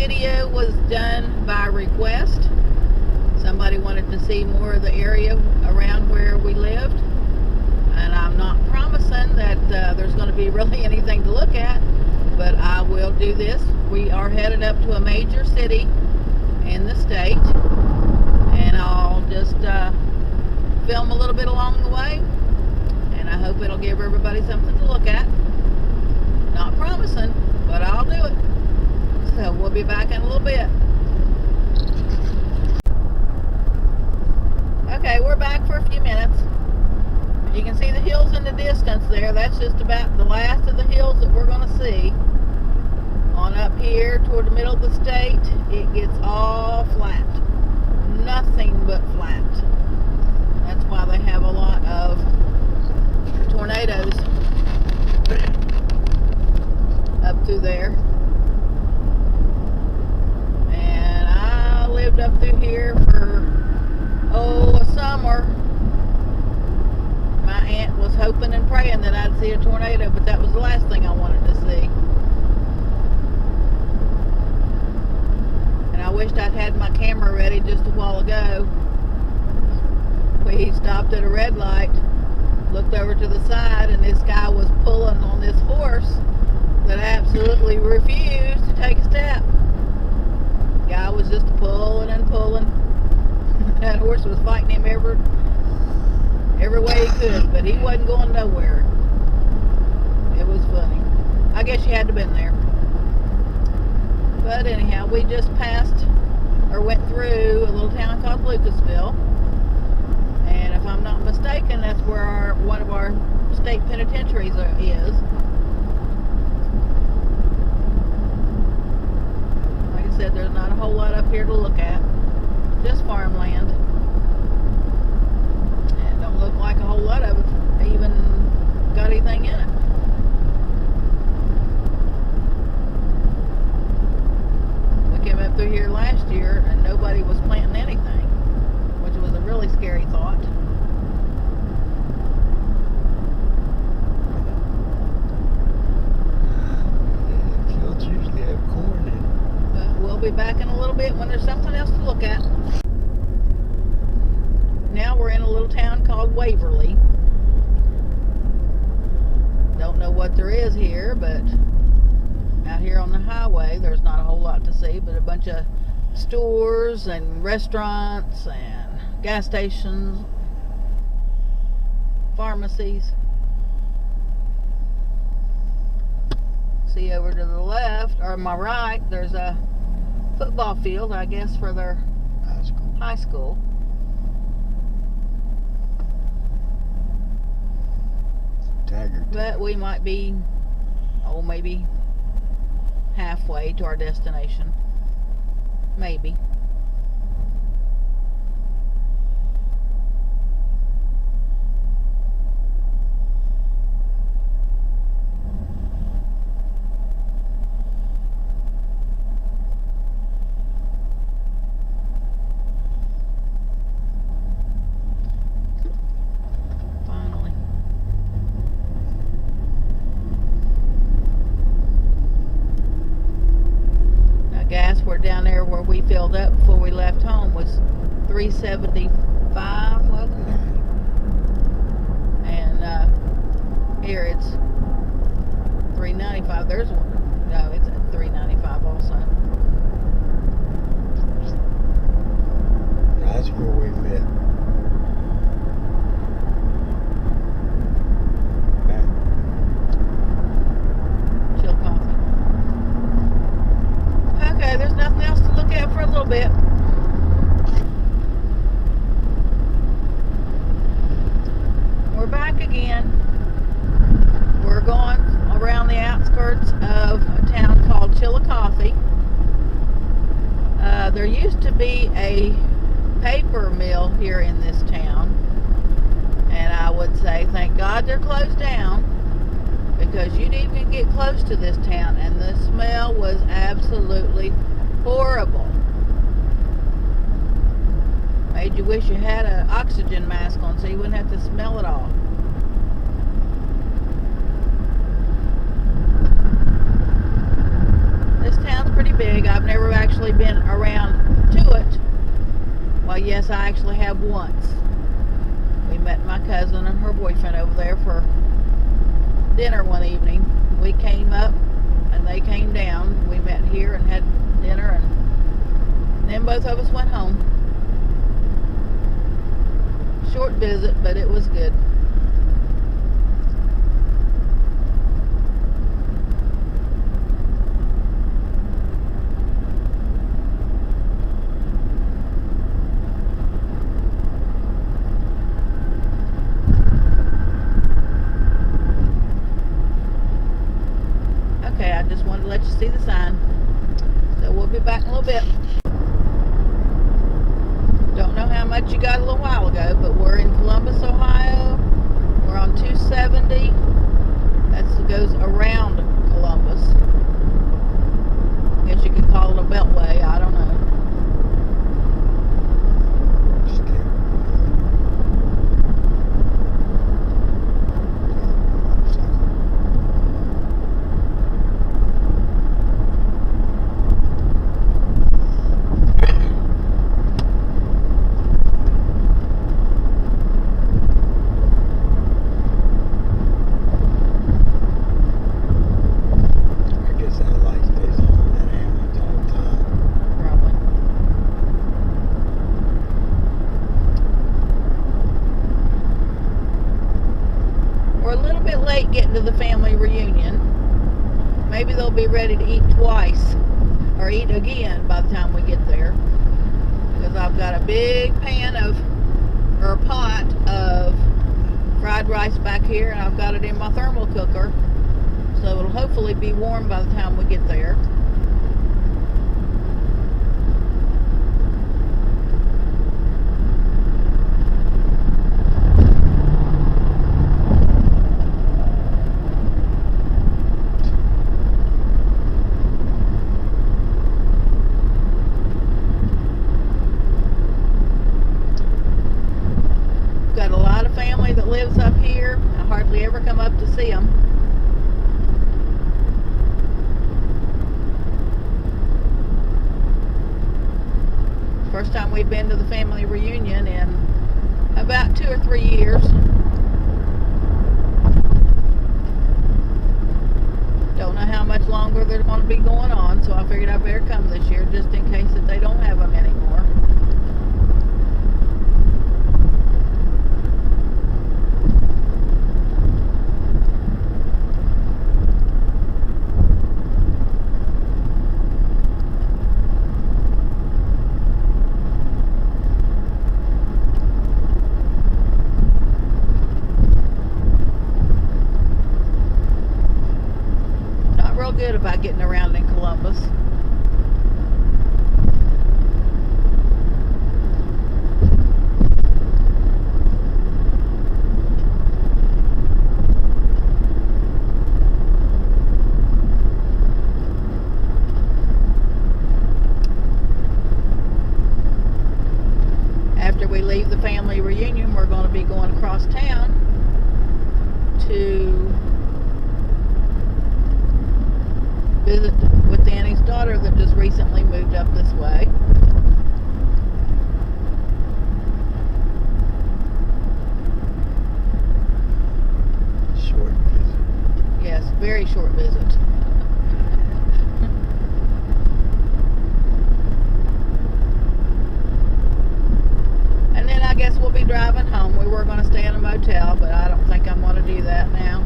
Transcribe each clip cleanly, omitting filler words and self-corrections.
video was done by request. Somebody wanted to see more of the area around where we lived, and I'm not promising that there's going to be really anything to look at, but I will do this. We are headed up to a major city in the state, and I'll just film a little bit along the way, and I hope it'll give everybody something to look at. Not promising, but I'll do it. So we'll be back in a little bit. Okay, we're back for a few minutes. You can see the hills in the distance there. That's just about the last of the hills that we're going to see. On up here toward the middle of the state, it gets all flat. Nothing but flat. That's why they have a lot of tornadoes up through there. And I lived up through here for a summer. My aunt was hoping and praying that I'd see a tornado, but that was the last thing I wanted to see. And I wished I'd had my camera ready just a while ago. We stopped at a red light, looked over to the side, and this guy was pulling on this horse that absolutely refused to take a step. The guy was just pulling and pulling. That horse was fighting him every way he could, but he wasn't going nowhere. It was funny. I guess you had to have been there. But anyhow, we just passed or went through a little town called Lucasville, and if I'm not mistaken, that's where one of our state penitentiaries is. Like I said, there's not a whole lot up here to look at. Just farmland. And it don't look like a whole lot of it even got anything in it. We came up through here last year and nobody was planting anything, which was a really scary thought. Fields usually have corn in it. But we'll be back in a little bit when there's something else to look at. Now we're in a little town called Waverly. Don't know what there is here, but out here on the highway there's not a whole lot to see, but a bunch of stores and restaurants and gas stations, pharmacies. See over to the left, or my right, there's a football field, I guess, for their high school. But we might be, maybe halfway to our destination. Maybe. Down there where we filled up before we left home was $3.75, wasn't it? And here it's $3.95. There's one. No, it's at $3.95 also. That's where we met. Chill coffee. Okay, there's nothing else to look at for a little bit. We're back again. We're going around the outskirts of a town called Chillicothe. There used to be a paper mill here in this town, and I would say thank God they're closed down, because you didn't even get close to this town and the smell was absolutely horrible. Made you wish you had an oxygen mask on so you wouldn't have to smell it all. This town's pretty big. I've never actually been around to it. Well, yes, I actually have once. We met my cousin and her boyfriend over there for dinner one evening. We came up and they came down. We met here and had dinner, and then both of us went home. Short visit, but it was good. Okay, I just wanted to let you see the sign. So we'll be back in a little bit. Don't know how much you got a little while ago, but we're in Columbus, Ohio. We're on 270. That goes around Columbus. I guess you could call it a beltway. I don't know. Getting to the family reunion. Maybe they'll be ready to eat twice or eat again by the time we get there, because I've got a big pan of, or a pot of fried rice back here, and I've got it in my thermal cooker, so it'll hopefully be warm by the time we get there. That lives up here. I hardly ever come up to see them. First time we've been to the family reunion in about 2 or 3 years. Don't know how much longer they're going to be going on, so I figured I better come this year just in case that they don't have them anymore. Good about getting around in Columbus. After we leave the family reunion, we're going to be going across town to visit with Danny's daughter that just recently moved up this way. Short visit. Yes, very short visit. And then I guess we'll be driving home. We were going to stay in a motel, but I don't think I'm going to do that now.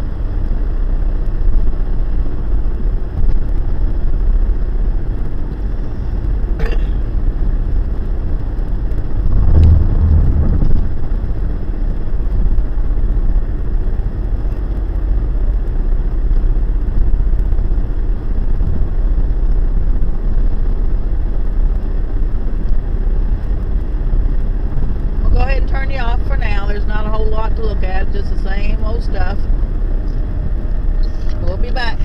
Turn you off for now. There's not a whole lot to look at, just the same old stuff. We'll be back.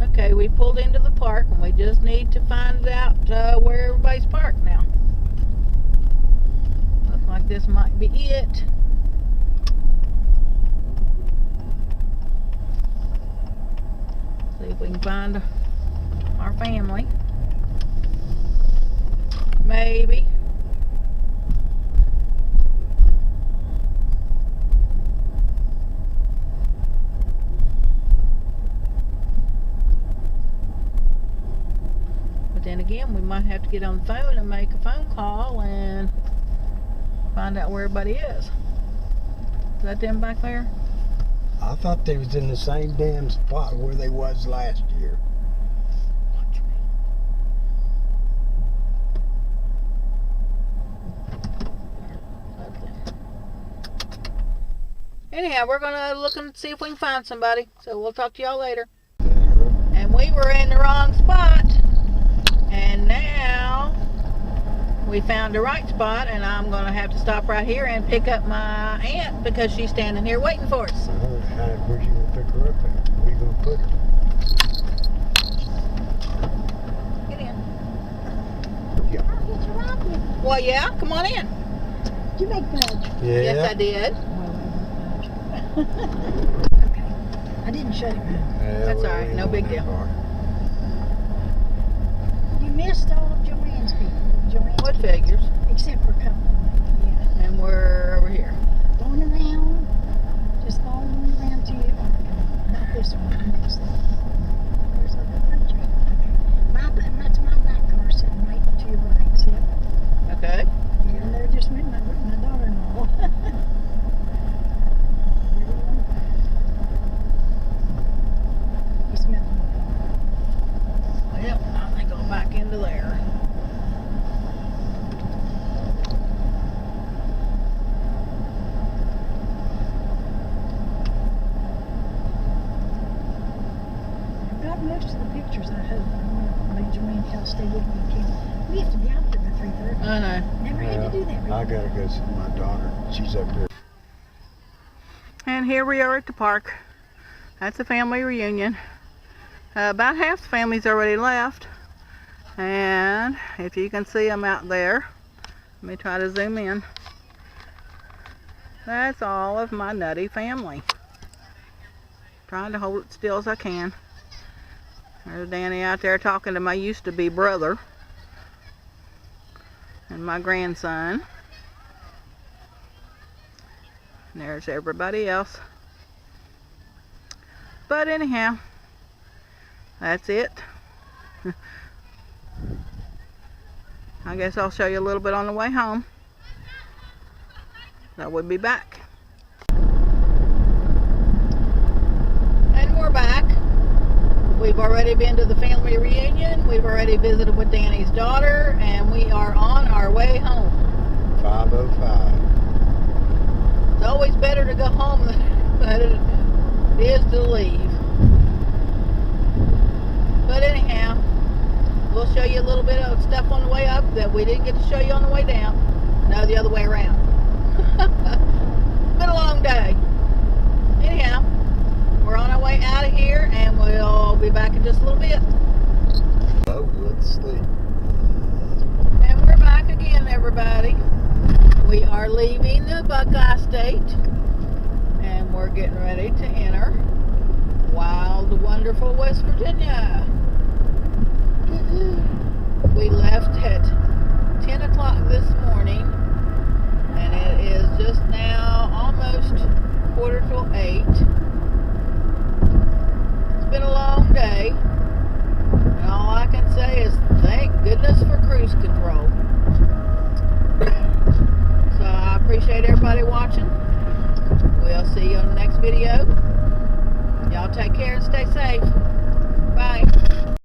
Okay, we pulled into the park and we just need to find out where everybody's parked now. Looks like this might be it. we can find our family. Maybe. But then again, we might have to get on the phone and make a phone call and find out where everybody is. Is that them back there? I thought they was in the same damn spot where they was last year. Watch me. Anyhow, we're gonna look and see if we can find somebody. So we'll talk to y'all later. And we were in the wrong spot. And now we found the right spot, and I'm gonna have to stop right here and pick up my aunt because she's standing here waiting for us. Where's you gonna pick her up at? Where you gonna put her? Get in. Yeah. I'll get you rocking. Well, yeah, come on in. Did you make fudge? Yeah. Yes, I did. Okay. I didn't shut it. Yeah, That's well, all right, we no ain't big going that deal. far. You missed all of Joanne's people. Joanne's What kids. figures? Except for a couple. Yeah. And we're over here. Going around. Just going around to you. Not this one. The next one. There's a little bunch of them. Okay. That's my black car sitting right to your right. See it? Okay. Yeah, and they're just met my daughter-in-law. You smell them. Yep, I think I'll back into there. I've got most of the pictures, I hope. I'm going to Joanne Cal stay with me again. We have to be out there by 3:30. I know. Never had to do that. I gotta go see my daughter. She's up there. And here we are at the park. That's a family reunion. About half the family's already left. And if you can see them out there, let me try to zoom in. That's all of my nutty family. Trying to hold it still as I can. There's Danny out there talking to my used to be brother. And my grandson. And there's everybody else. But anyhow, that's it. I guess I'll show you a little bit on the way home. So we'll be back. And we're back. We've already been to the family reunion. We've already visited with Danny's daughter, and we are on our way home. 5:05. It's always better to go home than it is to leave. But anyhow, we'll show you a little bit of stuff on the way up that we didn't get to show you on the way down. No, the other way around. It's been a long day. Anyhow, we're on our way out of here, and we'll be back in just a little bit. Oh, let's see. And we're back again, everybody. We are leaving the Buckeye State, and we're getting ready to enter wild, wonderful West Virginia. We left at 10 o'clock this morning, and it is just now almost 7:45. It's been a long day, and all I can say is thank goodness for cruise control. So I appreciate everybody watching. We'll see you on the next video. Y'all take care and stay safe. Bye.